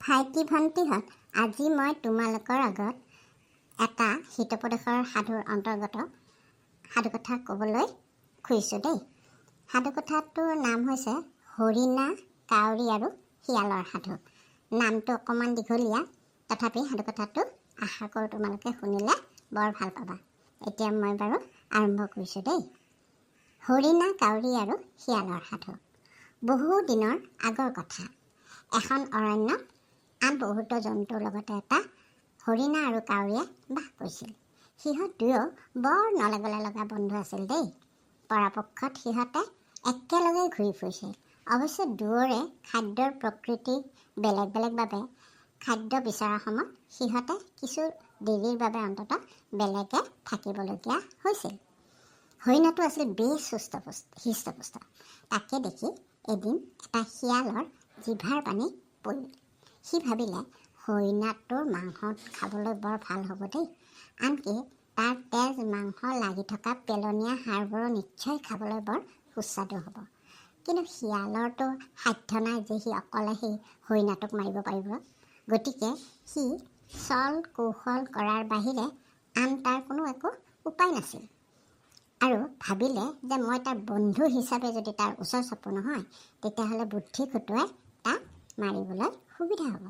ভাইটি ভণ্টিহঁত, আজি মই তোমালোকৰ আগত এটা হিতোপদেশৰ সাধুৰ অন্তৰ্গত সাধুকথা ক'বলৈ খুজিছোঁ দেই। সাধুকথাটোৰ নাম হৈছে হৰিণা, কাউৰী আৰু শিয়ালৰ সাধু। নামটো অকণমান দীঘলীয়া, তথাপি সাধুকথাটো আশা কৰোঁ তোমালোকে শুনিলে বৰ ভাল পাবা। এতিয়া মই বাৰু আৰম্ভ কৰিছোঁ দেই। হৰিণা, কাউৰী আৰু শিয়ালৰ সাধু। বহু দিনৰ আগৰ কথা। এখন অৰণ্যত আন বহুতো জন্তুৰ লগতে এটা হৰিণা আৰু কাউৰীয়ে বাস কৰিছিল। সিহঁত দুয়ো বৰ নলগলে লগা বন্ধু আছিল দেই। পৰাপক্ষত সিহঁতে একেলগে ঘূৰি ফুৰিছিল। অৱশ্যে দুয়োৰে খাদ্যৰ প্ৰকৃতি বেলেগ বেলেগ বাবে খাদ্য বিচৰাৰ সময়ত সিহঁতে কিছু দেৰিৰ বাবে অন্ততঃ বেলেগে থাকিবলগীয়া হৈছিল। হৰিণাটো আছিল বেছ হৃষ্টপুষ্ট। তাকে দেখি এদিন এটা শিয়ালৰ জিভাৰ পানী পৰিল। সি ভাবিলে হৰিণাটোৰ মাংস খাবলৈ বৰ ভাল হ'ব দেই। আনকি তাৰ তেজ মাংস লাগি থকা পেলনীয়া হাড়বোৰো নিশ্চয় খাবলৈ বৰ সুস্বাদু হ'ব। কিন্তু শিয়ালৰতো সাধ্য নাই যে সি অকলে সেই হৰিণাটোক মাৰিব পাৰিব। গতিকে সি চল কৌশল কৰাৰ বাহিৰে আন তাৰ কোনো একো উপায় নাছিল। আৰু ভাবিলে যে মই তাৰ বন্ধু হিচাপে যদি তাৰ ওচৰ চাপোঁ নহয়, তেতিয়াহ'লে বুদ্ধি খটুৱাই তাক মাৰিবলৈ সুবিধা হ'ব।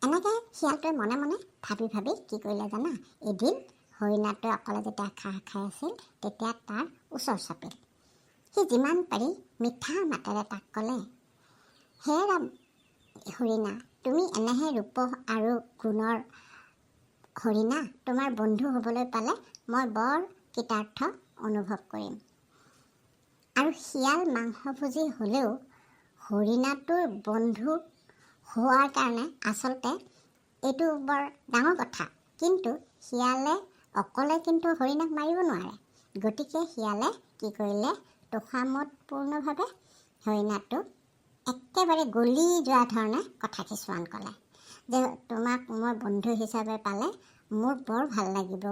এনেকৈ শিয়ালটোৱে মনে মনে ভাবি ভাবি কি কৰিলে জানা? এদিন হৰিণাটোৱে অকলে যেতিয়া ঘাঁহ খাই আছিল, তেতিয়া তাৰ ওচৰ চাপিল। সি যিমান পাৰি মিঠা মাতেৰে তাক ক'লে, হেৰা হৰিণা, তুমি এনেহে ৰূপ আৰু গুণৰ হৰিণা, তোমাৰ বন্ধু হ'বলৈ পালে মই বৰ কৃতাৰ্থ অনুভৱ কৰিম। আৰু শিয়াল মাংসভোজী হ'লেও হৰিণাটোৰ বন্ধু হোৱাৰ কাৰণে আচলতে এইটো বৰ ডাঙৰ কথা। কিন্তু শিয়ালে অকলে কিন্তু হৰিণাক মাৰিব নোৱাৰে। গতিকে শিয়ালে কি কৰিলে, তোষামোদপূৰ্ণভাৱে হৰিণাটোক একেবাৰে গলি যোৱা ধৰণে কথা কিছুমান ক'লে যে তোমাক মই বন্ধু হিচাপে পালে মোৰ বৰ ভাল লাগিব,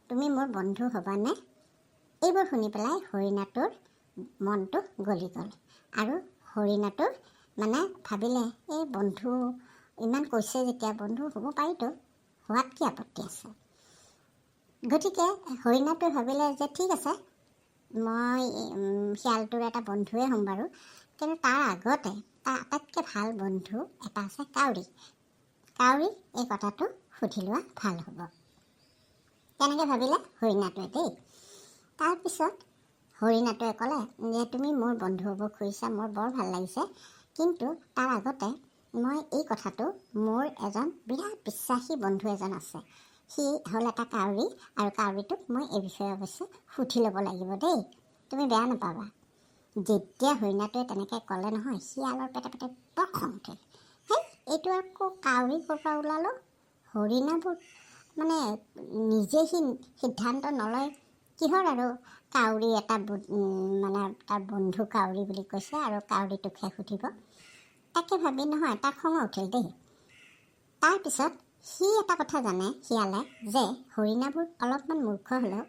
তুমি মোৰ বন্ধু হ'বানে? এইবোৰ শুনি পেলাই হৰিণাটোৰ মনটো গলি গ'ল। আৰু হৰিণাটোৰ ভাবিলে, এই বন্ধু ইমান কৈছে যেতিয়া বন্ধু হ'ব পাৰিতো, হোৱাত কি আপত্তি আছে। গতিকে হৰিণাটোৱে ভাবিলে যে ঠিক আছে, মই শিয়ালটোৰ এটা বন্ধুৱে হ'ম বাৰু। কিন্তু তাৰ আগতে তাৰ আটাইতকৈ ভাল বন্ধু এটা আছে কাউৰী। কাউৰী এই কথাটো সুধি লোৱা ভাল হ'ব। তেনেকৈ ভাবিলে হৰিণাটোৱে দেই। তাৰপিছত হৰিণাটোৱে ক'লে যে তুমি মোৰ বন্ধু হ'ব খুজিছা, মোৰ বৰ ভাল লাগিছে। কিন্তু তাৰ আগতে মই এই কথাটো, মোৰ এজন বিৰাট বিশ্বাসী বন্ধু এজন আছে। সি হ'ল এটা কাউৰী, আৰু কাউৰীটোক মই এই বিষয়ে অৱশ্যে সুধি ল'ব লাগিব দেই, তুমি বেয়া নাপাবা। যেতিয়া হৰিণাটোৱে তেনেকৈ ক'লে নহয়, শিয়ালৰ পেটে পেটে বৰ খং উঠিল। হেই, এইটো আকৌ কাউৰী ক'ৰ পৰা ওলালো? হৰিণাবোৰ নিজে সি সিদ্ধান্ত নলয় কিহৰ আৰু কাউৰী এটা তাৰ বন্ধু কাউৰী বুলি কৈছে আৰু কাউৰীটোকহে সুধিব। তাকে ভাবি নহয় তাৰ খং উঠিল দেই। তাৰপিছত সি এটা কথা জানে শিয়ালে, যে হৰিণাবোৰ অলপমান মূৰ্খ হ'লেও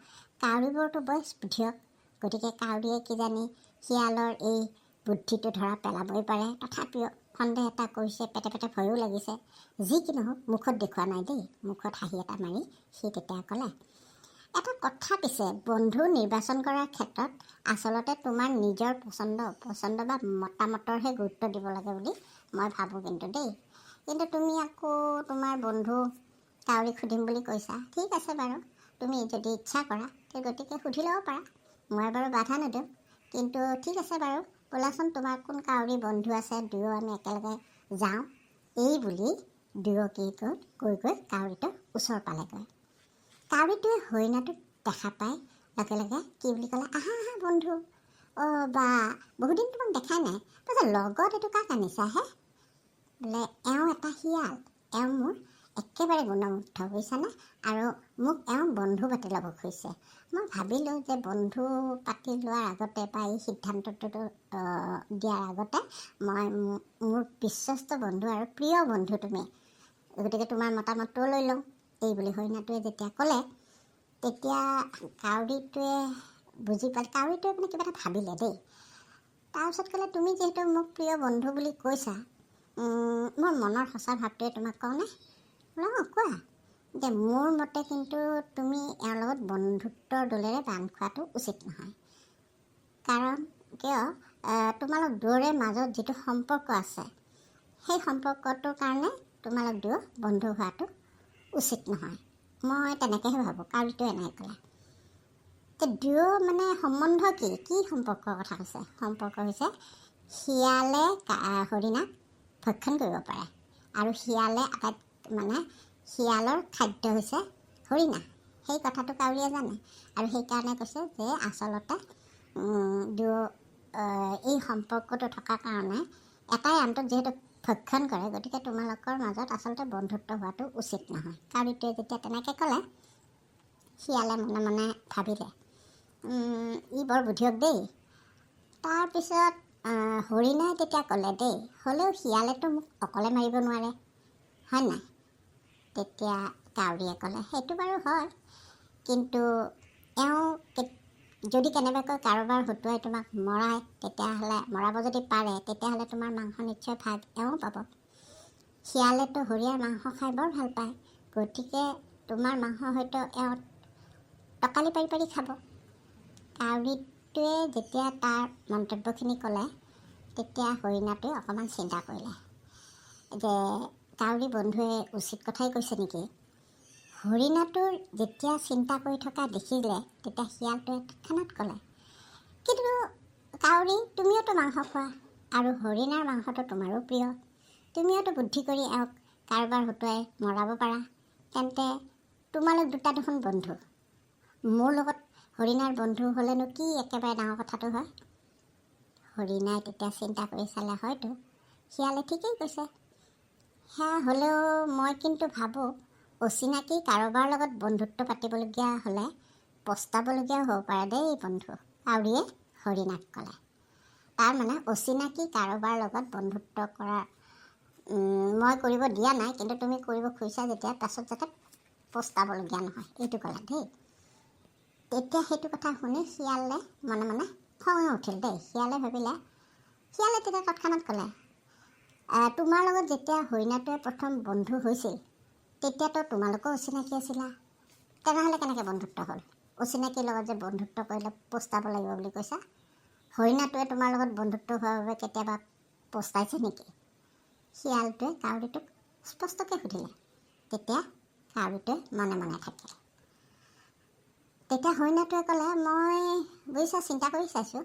কাউৰীবোৰতো বৰ বুদ্ধিয়ক। গতিকে কাউৰীয়ে কিজানি শিয়ালৰ এই বুদ্ধিটো ধৰা পেলাবই পাৰে। তথাপিও সন্দেহ এটা কৰিছে, পেটে পেটে ভয়ো লাগিছে। যি কি নহওক মুখত দেখুওৱা নাই দেই। মুখত হাঁহি এটা মাৰি সি তেতিয়া ক'লে, এটা কথা পিছে, বন্ধু নিৰ্বাচন কৰাৰ ক্ষেত্ৰত আচলতে তোমাৰ নিজৰ পচন্দ বা মতামতৰহে গুৰুত্ব দিব লাগে বুলি মই ভাবোঁ কিন্তু দেই। কিন্তু তুমি আকৌ তোমাৰ বন্ধু কাউৰীক সুধিম বুলি কৈছা। ঠিক আছে বাৰু, তুমি যদি ইচ্ছা কৰা গতিকে সুধি ল'ব পাৰা, মই বাৰু বাধা নিদিওঁ। কিন্তু ঠিক আছে বাৰু, ব'লাচোন তোমাৰ কোন কাউৰী বন্ধু আছে, দুয়ো আমি একেলগে যাওঁ। এই বুলি দুয়ো কি কৈ কাউৰীটোৰ ওচৰ পালেগৈ। কাউৰীটোৱে হৰিণাটোক দেখা পাই লগে লগে কি বুলি ক'লে, আহা আহা বন্ধু, অ' বা বহুদিন তোমাক দেখাই নাই, তাৰপিছত লগত এইটো কাক আনিছা হে? বোলে এওঁ এটা শিয়াল, এওঁ মোৰ একেবাৰে গুণমুগ্ধ, বুজিছানে? আৰু মোক এওঁ বন্ধু পাতি ল'ব খুজিছে। মই ভাবিলোঁ যে বন্ধু পাতি লোৱাৰ আগতে বা এই সিদ্ধান্তটো দিয়াৰ আগতে মই মোৰ বিশ্বস্ত বন্ধু আৰু প্ৰিয় বন্ধু তুমি, গতিকে তোমাৰ মতামতটোও লৈ লওঁ। এই বুলি হৰিণাটোৱে যেতিয়া ক'লে, তেতিয়া কাউৰীটোৱে বুজি পালে। কাউৰীটোৱে কিবা এটা ভাবিলে দেই। তাৰপিছত ক'লে, তুমি যিহেতু মোক প্ৰিয় বন্ধু বুলি কৈছা, মোৰ মনৰ সঁচা ভাৱটোৱে তোমাক কওঁনে? কোৱা যে মোৰ মতে কিন্তু তুমি এওঁৰ লগত বন্ধুত্বৰ দোলেৰে বান্ধ খোৱাটো উচিত নহয়। কাৰণ কিয়, তোমালোক দুয়োৰে মাজত যিটো সম্পৰ্ক আছে সেই সম্পৰ্কটোৰ কাৰণে তোমালোক দুয়ো বন্ধু হোৱাটো উচিত নহয়। মই তেনেকৈহে ভাবোঁ। কাউৰীটোৱে এনেকৈ ক'লে। দুয়ো মানে সম্বন্ধ কি সম্পৰ্কৰ কথা কৈছে? সম্পৰ্ক হৈছে শিয়ালে হৰিণাক ভক্ষণ কৰিব পাৰে আৰু শিয়ালে শিয়ালৰ খাদ্য হৈছে হৰিণা। সেই কথাটো কাউৰীয়ে জানে আৰু সেইকাৰণে কৈছে যে আচলতে দুয়ো এই সম্পৰ্কটো থকাৰ কাৰণে এটাই আনটোক যিহেতু ভক্ষণ কৰে, গতিকে তোমালোকৰ মাজত আচলতে বন্ধুত্ব হোৱাটো উচিত নহয়। কাউৰীটোৱে যেতিয়া তেনেকৈ ক'লে, শিয়ালে মনে মনে ভাবিলে ই বৰ বুধিয়ক দেই। তাৰপিছত হৰিণাই তেতিয়া ক'লে দেই, হ'লেও শিয়ালেতো মোক অকলে মাৰিব নোৱাৰে, হয় নাই? তেতিয়া কাউৰীয়ে ক'লে, সেইটো বাৰু হয়, কিন্তু এওঁ যদি কেনেবাকৈ কাৰোবাৰ হতুৱাই তোমাক মৰায়, তেতিয়াহ'লে মৰাব যদি পাৰে, তেতিয়াহ'লে তোমাৰ মাংস নিশ্চয় ভাগ এওঁ পাব। শিয়ালেতো হৰিয়াৰ মাংস খাই বৰ ভাল পায়, গতিকে তোমাৰ মাংস হয়তো এওঁ টকালি পাৰি পাৰি খাব। কাউৰীটোৱে যেতিয়া তাৰ মন্তব্যখিনি ক'লে, তেতিয়া হৰিণাটোৱে অকণমান চিন্তা কৰিলে যে কাউৰী বন্ধুৱে উচিত কথাই কৈছে নেকি। হৰিণাটোৰ যেতিয়া চিন্তা কৰি থকা দেখিলে, তেতিয়া শিয়ালটোৱে তৎক্ষণাত ক'লে, কিন্তু কাউৰী, তুমিওতো মাংস খোৱা আৰু হৰিণাৰ মাংসটো তোমাৰো প্ৰিয়। তুমিওতো বুদ্ধি কৰি এওঁক কাৰোবাৰ হতুৱাই মৰাব পাৰা। তেন্তে তোমালোক দুটা দেখোন বন্ধু। মোৰ লগত হৰিণাৰ বন্ধু হ'লেনো কি একেবাৰে ডাঙৰ কথাটো হয়। হৰিণাই তেতিয়া চিন্তা কৰি চালে, হয়তো শিয়ালে ঠিকেই কৈছে। সেয়া হ'লেও মই কিন্তু ভাবোঁ অচিনাকি কাৰোবাৰ লগত বন্ধুত্ব পাতিবলগীয়া হ'লে পস্তাবলগীয়াও হ'ব পাৰে দেই বন্ধু। কাউৰীয়ে হৰিণাক ক'লে, তাৰমানে অচিনাকি কাৰোবাৰ লগত বন্ধুত্ব কৰা মই কৰিব দিয়া নাই, কিন্তু তুমি কৰিব খুজিছা যেতিয়া পাছত যাতে পস্তাবলগীয়া নহয়, এইটো ক'লা দেই। তেতিয়া সেইটো কথা শুনি শিয়ালে মনে মনে খঙে উঠিল দেই। শিয়ালে তেতিয়া তৎক্ষণাত ক'লে, তোমাৰ লগত যেতিয়া হৰিণাটোৱে প্ৰথম বন্ধু হৈছিল, তেতিয়াতো তোমালোকো অচিনাকি আছিলা। তেনেহ'লে কেনেকৈ বন্ধুত্ব হ'ল? অচিনাকিৰ লগত যে বন্ধুত্ব কৰিলে পস্তাব লাগিব বুলি কৈছা। হৰিণাটোৱে তোমাৰ লগত বন্ধুত্ব হোৱাৰ বাবে কেতিয়াবা পস্তাইছে নেকি? শিয়ালটোৱে কাউৰীটোক স্পষ্টকৈ সুধিলে। তেতিয়া কাউৰীটোৱে মনে মনে থাকিল। তেতিয়া হৰিণাটোৱে ক'লে, মই বুজিছা, চিন্তা কৰি চাইছোঁ,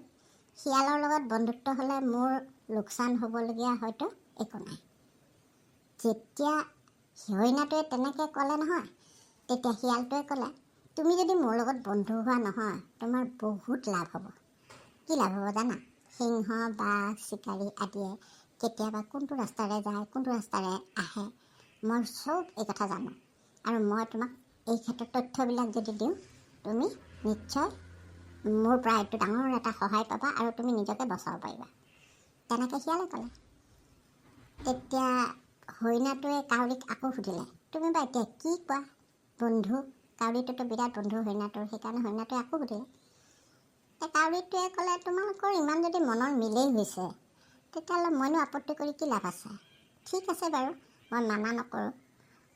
শিয়ালৰ লগত বন্ধুত্ব হ'লে মোৰ লোকচান হ'বলগীয়া হয়তো একো নাই। যেতিয়া হৰিণাটোৱে তেনেকৈ ক'লে নহয়, তেতিয়া শিয়ালটোৱে ক'লে, তুমি যদি মোৰ লগত বন্ধু হোৱা নহয়, তোমাৰ বহুত লাভ হ'ব। কি লাভ হ'ব জানা? সিংহ, বাঘ, চিকাৰী আদিয়ে কেতিয়াবা কোনটো ৰাস্তাৰে যায়, কোনটো ৰাস্তাৰে আহে, মই চব এই কথা জানো। আৰু মই তোমাক এই ক্ষেত্ৰত তথ্যবিলাক যদি দিওঁ, তুমি নিশ্চয় মোৰ পৰা এইটো ডাঙৰ এটা সহায় পাবা আৰু তুমি নিজকে বচাব পাৰিবা। তেনেকৈ শিয়ালে ক'লে। তেতিয়া হৰিণাটোৱে কাউৰীক আকৌ সুধিলে, তুমি বা এতিয়া কি কোৱা বন্ধু? কাউৰীটোতো বিৰাট বন্ধু হৰিণাটোৰ, সেইকাৰণে হৰিণাটোৱে আকৌ সুধিলে। কাউৰীটোৱে ক'লে, তোমালোকৰ ইমান যদি মনৰ মিলেই হৈছে, তেতিয়াহ'লে মইনো আপত্তি কৰি কি লাভ আছে? ঠিক আছে বাৰু, মই মানা নকৰোঁ,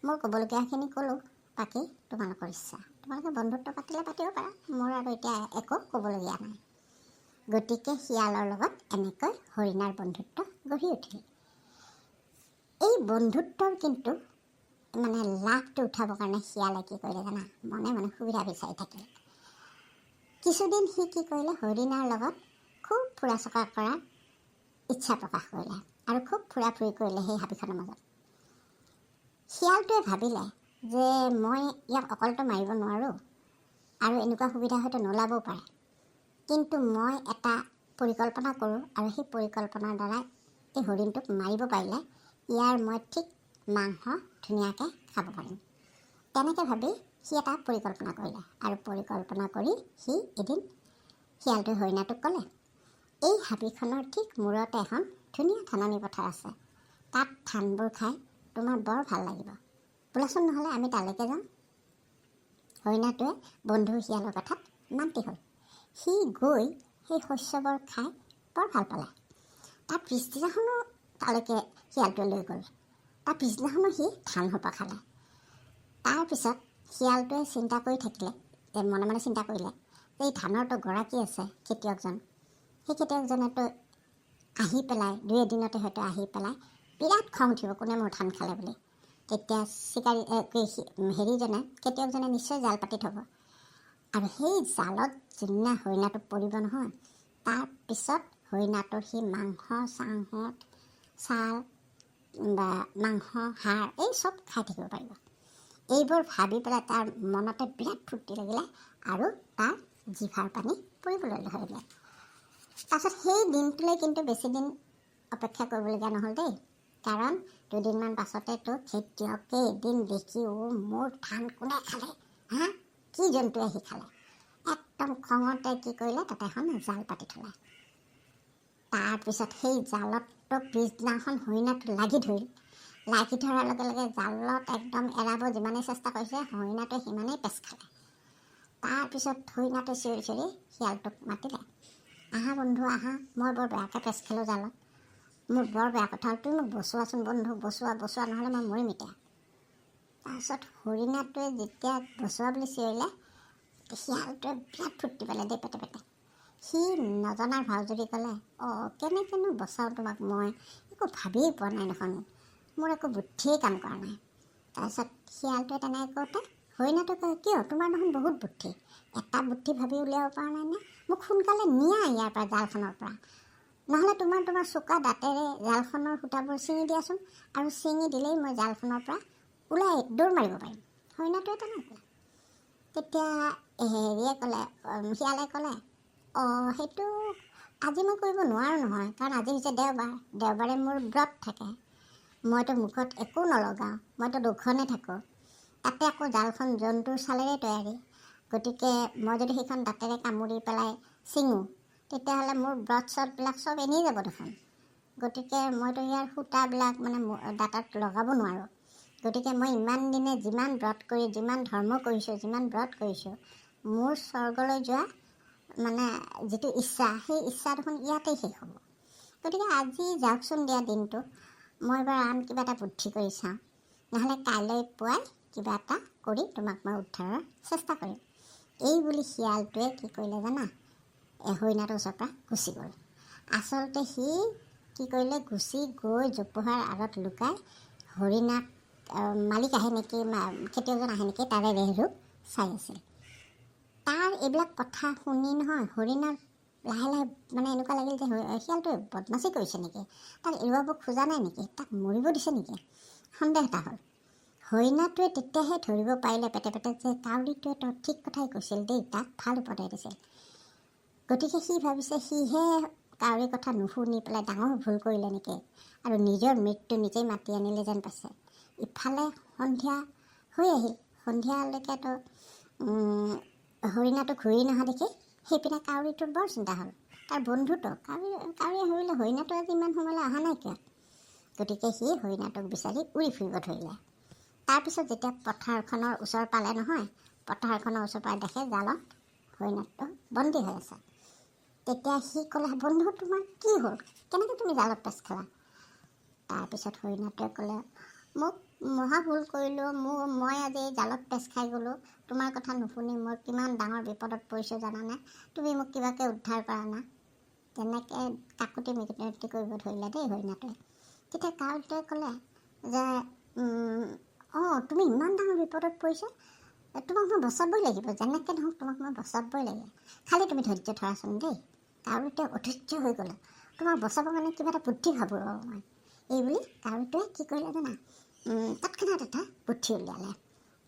মোৰ ক'বলগীয়াখিনি ক'লোঁ, বাকী তোমালোকৰ ইচ্ছা। তোমালোকে বন্ধুত্ব পাতিলে পাতিব পাৰা, মোৰ আৰু এতিয়া একো ক'বলগীয়া নাই। গতিকে শিয়ালৰ লগত এনেকৈ হৰিণাৰ বন্ধুত্ব গঢ়ি উঠিল। এই বন্ধুত্বৰ কিন্তু লাভটো উঠাবৰ কাৰণে শিয়ালে কি কৰিলে জানা? মনে মনে সুবিধা বিচাৰি থাকিল। কিছুদিন সি কি কৰিলে, হৰিণাৰ লগত খুব ফুৰা চকা কৰাৰ ইচ্ছা প্ৰকাশ কৰিলে আৰু খুব ফুৰা ফুৰি কৰিলে সেই হাবিখনৰ মাজত। শিয়ালটোৱে ভাবিলে যে মই ইয়াক অকলতো মাৰিব নোৱাৰোঁ আৰু এনেকুৱা সুবিধা হয়তো নোলাবও পাৰে, কিন্তু মই এটা পৰিকল্পনা কৰোঁ আৰু সেই পৰিকল্পনাৰ দ্বাৰা এই হৰিণটোক মাৰিব পাৰিলে ইয়াৰ মই ঠিক মাংস ধুনীয়াকৈ খাব পাৰিম। তেনেকৈ ভাবি সি এটা পৰিকল্পনা কৰিলে আৰু পৰিকল্পনা কৰি সি এদিন শিয়ালটোৱে হৰিণাটোক ক'লে, এই হাবিখনৰ ঠিক মূৰতে এখন ধুনীয়া ধাননি পথাৰ আছে, তাত ধানবোৰ খাই তোমাৰ বৰ ভাল লাগিব, বোলাচোন নহ'লে আমি তালৈকে যাওঁ। হৰিণাটোৱে বন্ধু শিয়ালৰ কথাত মান্তি হ'ল। সি গৈ সেই শস্যবোৰ খাই বৰ ভাল পালে। তাৰ তালৈকে শিয়ালটোৱে লৈ গ'ল। তাৰ পিছদিনাখনো সি ধান সোপা খালে। তাৰপিছত শিয়ালটোৱে চিন্তা কৰি থাকিলে, মনে মনে চিন্তা কৰিলে যে এই ধানৰতো গৰাকী আছে খেতিয়কজন, সেই খেতিয়কজনেতো আহি পেলাই 2 এদিনতে হয়তো আহি পেলাই বিৰাট খং উঠিব কোনে মোৰ ধান খালে বুলি। তেতিয়া হেৰিজনে খেতিয়কজনে নিশ্চয় জাল পাতি থ'ব, আৰু সেই জালত যোনদিনা হৰিণাটো পৰিব নহয়, তাৰপিছত হৰিণাটোৰ সি মাংস চাংস ছাল বা মাংস হাড় এই চব খাই থাকিব পাৰিব। এইবোৰ ভাবি পেলাই তাৰ মনতে বিৰাট ফূৰ্তি লাগিলে আৰু তাৰ জিভাৰ পানী পৰিবলৈ ধৰিলে। তাৰপিছত সেই দিনটোলৈ কিন্তু বেছিদিন অপেক্ষা কৰিবলগীয়া নহ'ল দেই, কাৰণ 2দিনমান পাছতেতো খেতিয়কে এদিন দেখি মোৰ ধান কোনে খালে, হা কি জন্তুৱে আহি খালে, একদম খঙতে কি কৰিলে তাতে এখন জাল পাতি থ'লে। তাৰপিছত সেই জালততো পিছদিনাখন হৰিণাটো লাগি ধৰিল। লাগি ধৰাৰ লগে লগে জালত একদম এৰাব যিমানেই চেষ্টা কৰিছে হৰিণাটোৱে সিমানেই পেচ খালে। তাৰপিছত হৰিণাটোৱে চিঞৰি চিঞৰি শিয়ালটোক মাতিলে, আহা বন্ধু আহা, মই বৰ বেয়াকৈ পেচ খালোঁ জালত, মোৰ বৰ বেয়া কথা হ'ল, তুমি মোক বচোৱাচোন বন্ধু, বচোৱা নহ'লে মই মৰিম এতিয়া। তাৰপিছত হৰিণাটোৱে যেতিয়া বচোৱা বুলি চিঞৰিলে, শিয়ালটোৱে বিৰাট ফূৰ্তি পালে দেই পেটে পেটে। সি নজনাৰ ভাওজুৰি ক'লে, কেনেকৈনো বচাওঁ তোমাক, মই একো ভাবিয়েই পোৱা নাই দেখোন, মোৰ একো বুদ্ধিয়েই কাম কৰা নাই। তাৰপিছত শিয়ালটোৱে তেনেকৈ কওঁতে হৰিণাটোৱে কয়, কিয় তোমাৰ দেখোন বহুত বুদ্ধি, এটা বুদ্ধি ভাবি উলিয়াব পৰা নাই নে? মোক সোনকালে নিয়া ইয়াৰ পৰা, জালখনৰ পৰা, নহ'লে তোমাৰ চোকা দাঁতেৰে জালখনৰ সূতাবোৰ ছিঙি দিয়াচোন, আৰু ছিঙি দিলেই মই জালখনৰ পৰা ওলাই দৌৰ মাৰিব পাৰিম। হৰিণাটোৱে তেনেকৈ ক'লে। তেতিয়া শিয়ালে ক'লে, সেইটো আজি মই কৰিব নোৱাৰোঁ নহয়, কাৰণ আজি হৈছে দেওবাৰে মোৰ ব্ৰত থাকে, মইতো মুখত একো নলগাওঁ, মইতো দুখনে থাকোঁ, তাতে আকৌ জালখন জন্তুৰ ছালেৰে তৈয়াৰী, গতিকে মই যদি সেইখন দাঁতেৰে কামুৰি পেলাই ছিঙোঁ তেতিয়াহ'লে মোৰ ব্ৰত চ্ৰতবিলাক চব এনেই যাব দেখোন। গতিকে মইতো ইয়াৰ সূতাবিলাক দাঁতত লগাব নোৱাৰোঁ। গতিকে মই ইমান দিনে যিমান ব্ৰত কৰি যিমান ধৰ্ম কৰিছোঁ, যিমান ব্ৰত কৰিছোঁ, মোৰ স্বৰ্গলৈ যোৱা যিটো ইচ্ছা, সেই ইচ্ছা দেখোন ইয়াতেই শেষ হ'ব। গতিকে আজি যাওকচোন দিয়া দিনটো, মই এবাৰ আন কিবা এটা বুদ্ধি কৰি চাওঁ, নহ'লে কাইলৈ পুৱাই কিবা এটা কৰি তোমাক মই উদ্ধাৰৰ চেষ্টা কৰিম। এই বুলি শিয়ালটোৱে কি কৰিলে জানা, হৰিণাটোৰ ওচৰৰ পৰা গুচি গ'ল। আচলতে সি কি কৰিলে, গুচি গৈ জোপোহাৰ আঁৰত লুকাই হৰিণাক মালিক আহে নেকি, খেতিয়কজন আহে নেকি তাৰে ৰেহৰূপ চাই আছিল। তাৰ এইবিলাক কথা শুনি নহয় হৰিণাৰ লাহে লাহে এনেকুৱা লাগিল যে শিয়ালটোৱে বদমাচি কৰিছে নেকি, তাক এৰুৱাব খোজা নাই নেকি, তাক মৰিব দিছে নেকি, সন্দেহ এটা হ'ল। হৰিণাটোৱে তেতিয়াহে ধৰিব পাৰিলে পেটে পেটে যে কাউৰীটোৱে ঠিক কথাই কৈছিল দেই, তাক ভাল উপদেশ দিছিল। গতিকে সি ভাবিছে সিহে কাউৰীৰ কথা নুশুনি পেলাই ডাঙৰ ভুল কৰিলে নেকি, আৰু নিজৰ মৃত্যু নিজেই মাতি আনিলে যেন পাইছে। ইফালে সন্ধিয়া হৈ আহিল, সন্ধিয়ালৈকেতো হৰিণাটো ঘূৰি নহা দেখি সেইপিনে কাউৰীটোৰ বৰ চিন্তা হ'ল, তাৰ বন্ধুটো কাউৰীয়ে ভাবিলে হৰিণাটো আজি ইমান সময়লৈ অহা নাই কিয়। গতিকে সি হৰিণাটোক বিচাৰি উৰি ফুৰিব ধৰিলে। তাৰপিছত যেতিয়া পথাৰখনৰ ওচৰ পালে নহয়, পথাৰখনৰ ওচৰ পৰা দেখে জালত হৰিণাটো বন্দী হৈ আছে। তেতিয়া সি ক'লে, বন্ধু তোমাৰ কি হ'ল, কেনেকৈ তুমি জালত পেচ খালা? তাৰপিছত হৰিণাটোৱে ক'লে, মোক মহা ভুল কৰিলোঁ, মই আজি জালত পেচ খাই গ'লোঁ, তোমাৰ কথা নুশুনি মই কিমান ডাঙৰ বিপদত পৰিছোঁ জানানে, তুমি মোক কিবাকৈ উদ্ধাৰ কৰা না। তেনেকৈ কাকুতি মিনতি কৰিব ধৰিলে দেই হৰিণাটোৱে। তেতিয়া কাউৰীটোৱে ক'লে যে তুমি ইমান ডাঙৰ বিপদত পৰিছা, তোমাক মই বচাবই লাগিব, যেনেকৈ নহওক তোমাক মই বচাবই লাগিব, খালি তুমি ধৈৰ্য ধৰাচোন দেই। কাউৰীটোৱে অধৈৰ্য হৈ গ'লে, তোমাক বচাব কিবা এটা বুদ্ধি ভাবোঁ মই। এই বুলি কাউৰীটোৱে কি কৰিলে জানা, তৎক্ষণাত এটা বুদ্ধি উলিয়ালে।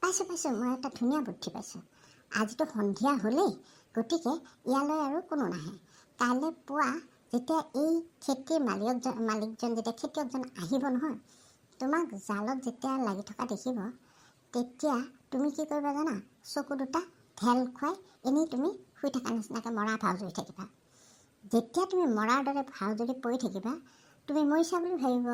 পাইছোঁ, মই এটা ধুনীয়া বুদ্ধি পাইছোঁ। আজিতো সন্ধিয়া হ'লেই, গতিকে ইয়ালৈ আৰু কোনো নাহে। কাইলৈ পুৱা যেতিয়া এই খেতিৰ মালিকজন যেতিয়া খেতিয়কজন আহিব নহয়, তোমাক জালত যেতিয়া লাগি থকা দেখিব, তেতিয়া তুমি কি কৰিবা জানা, চকু দুটা ঢেল খুৱাই এনেই তুমি শুই থকা নিচিনাকৈ মৰা ভাও জুৰি থাকিবা। যেতিয়া তুমি মৰাৰ দৰে ভাও জুৰি পৰি থাকিবা, তুমি মৰিছা বুলি ভাবিব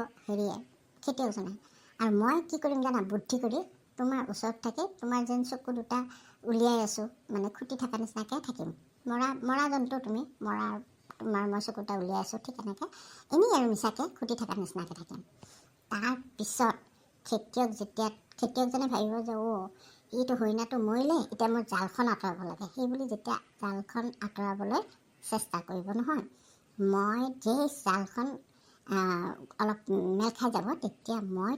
খেতিয়কজনে, আৰু মই কি কৰিম জানা, বুদ্ধি কৰি তোমাৰ ওচৰত থাকি তোমাৰ যেন চকু দুটা উলিয়াই আছোঁ, খুটি থকা নিচিনাকৈ থাকিম, মৰা জন্তু তুমি, মৰাটো তোমাৰ মই চকুটা উলিয়াই আছোঁ, ঠিক এনেকৈ এনেই আৰু মিছাকৈ খুটি থকা নিচিনাকৈ থাকিম। তাৰপিছত খেতিয়কজনে ভাবিব যে এইটো হৰিণাটো মৰিলে, এতিয়া মোৰ জালখন আঁতৰাব লাগে। সেই বুলি যেতিয়া জালখন আঁতৰাবলৈ চেষ্টা কৰিব নহয়, মই যে জালখন অলপ মেল খাই যাব, তেতিয়া মই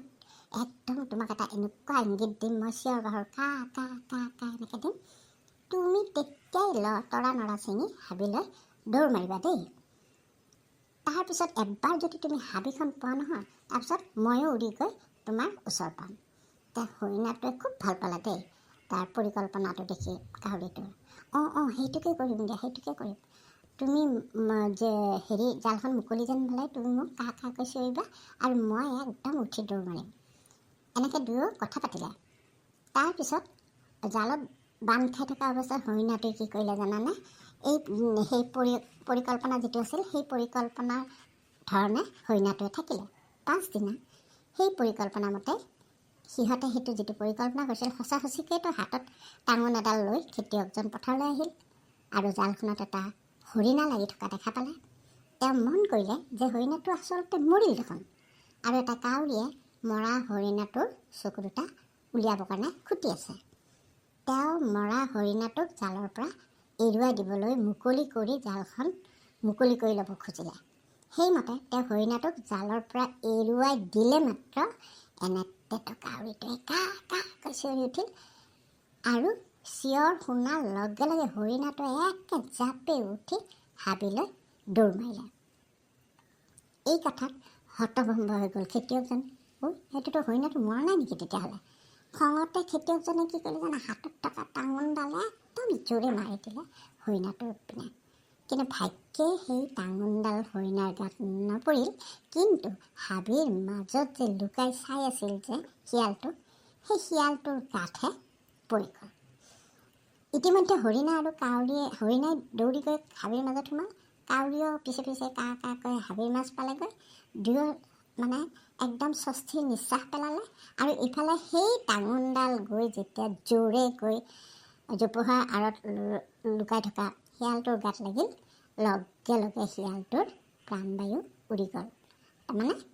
একদম তোমাক এটা এনেকুৱা ইংগিত দিম, মই চিঞৰ বাখৰ কা কা কা কা এনেকৈ দিম। তুমি তেতিয়াই তৰা নৰা ছিঙি হাবিলৈ দৌৰ মাৰিবা দেই। তাৰপিছত এবাৰ যদি তুমি হাবিখন পোৱা নহয়, তাৰপিছত ময়ো উৰি গৈ তোমাৰ ওচৰ পাম। এতিয়া হৰিণাটোৱে খুব ভাল পালে দেই তাৰ পৰিকল্পনাটো দেখি কাউৰীটোৰ। সেইটোকে কৰিম দিয়া, সেইটোকে কৰিম। তুমি যে জালখন মুকলি যেন হ'লে তুমি মোক কা কাকৈ চিঞৰিবা আৰু মই একদম উঠি দৌৰ মাৰিম। এনেকৈ দুয়ো কথা পাতিলে। তাৰপিছত জালত বান্ধ খাই থকা অৱস্থাত হৰিণাটোৱে কি কৰিলে জানানে? সেই পৰিকল্পনা যিটো আছিল, সেই পৰিকল্পনাৰ ধৰণে হৰিণাটোৱে থাকিলে 5 দিনা। সেই পৰিকল্পনা মতে সিহঁতে সেইটো যিটো পৰিকল্পনা কৰিছিল, সঁচাসঁচিকৈতো হাতত টাঙোন এডাল লৈ খেতিয়কজন পথাৰলৈ আহিল আৰু জালখনত এটা হৰিণা লাগি থকা দেখা পালে। তেওঁ মন কৰিলে যে হৰিণাটো আচলতে মৰিল দেখোন, আৰু এটা কাউৰীয়ে মৰা হৰিণাটোৰ চকু দুটা উলিয়াবৰ কাৰণে খুটি আছে। তেওঁ মৰা হৰিণাটোক জালৰ পৰা এৰুৱাই দিবলৈ মুকলি কৰি জালখন মুকলি কৰি ল'ব খুজিলে। সেইমতে তেওঁ হৰিণাটোক জালৰ পৰা এৰুৱাই দিলে মাত্ৰ এনেতেতো কাউৰীটোৱে কা কাকৈ চিঞৰি উঠিল আৰু চিঞৰ শুনাৰ লগে লগে হৰিণাটোৱে একে জাপে উঠি হাবিলৈ দৌৰ মাৰিলে। এই কথাত হতভম্ব হৈ গ'ল খেতিয়কজন। সেইটোতো হৰিণাটো মৰা নাই নেকি তেতিয়াহ'লে? খঙতে খেতিয়কজনে কি কৰিলে জানা? হাতত থকা টাঙোনডালে একদম জোৰে মাৰি দিলে হৰিণাটোৰ পিনে। কিন্তু ভাগ্যে সেই টাঙোনডাল হৰিণাৰ গাত নপৰিল, কিন্তু হাবিৰ মাজত যে লুকাই চাই আছিল যে শিয়ালটো, সেই শিয়ালটোৰ গাতহে পৰি গ'ল। ইতিমধ্যে হৰিণা আৰু হৰিণাই দৌৰি গৈ হাবিৰ মাজত সোমাল। কাউৰীও পিছে পিছে কা কাকৈ হাবিৰ মাছ পালেগৈ। দুয়ো একদম স্বস্তিৰ নিশ্বাস পেলালে। আৰু ইফালে সেই টাঙোনডাল গৈ যেতিয়া জোৰে গৈ জোপোহাৰ আঁৰত লুকাই থকা শিয়ালটোৰ গাত লাগিল, লগে লগে শিয়ালটোৰ প্ৰাণবায়ু উৰি গ'ল,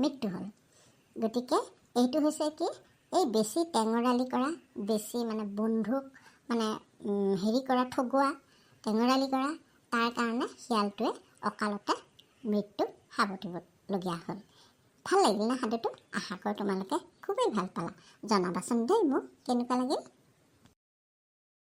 মৃত্যু হ'ল। গতিকে এইটো হৈছে কি, এই বেছি টেঙৰালি কৰা, বেছি বন্ধুক ঠগোৱা, টেঙৰালি কৰা, তাৰ কাৰণে শিয়ালটোৱে অকালতে মৃত্যু সাৱটিবলগীয়া হ'ল। ভাল লাগিল না সাধুটো? আশা কৰোঁ তোমালোকে খুবেই ভাল পালা। জনাবাচোন দেই মোক কেনেকুৱা লাগিল।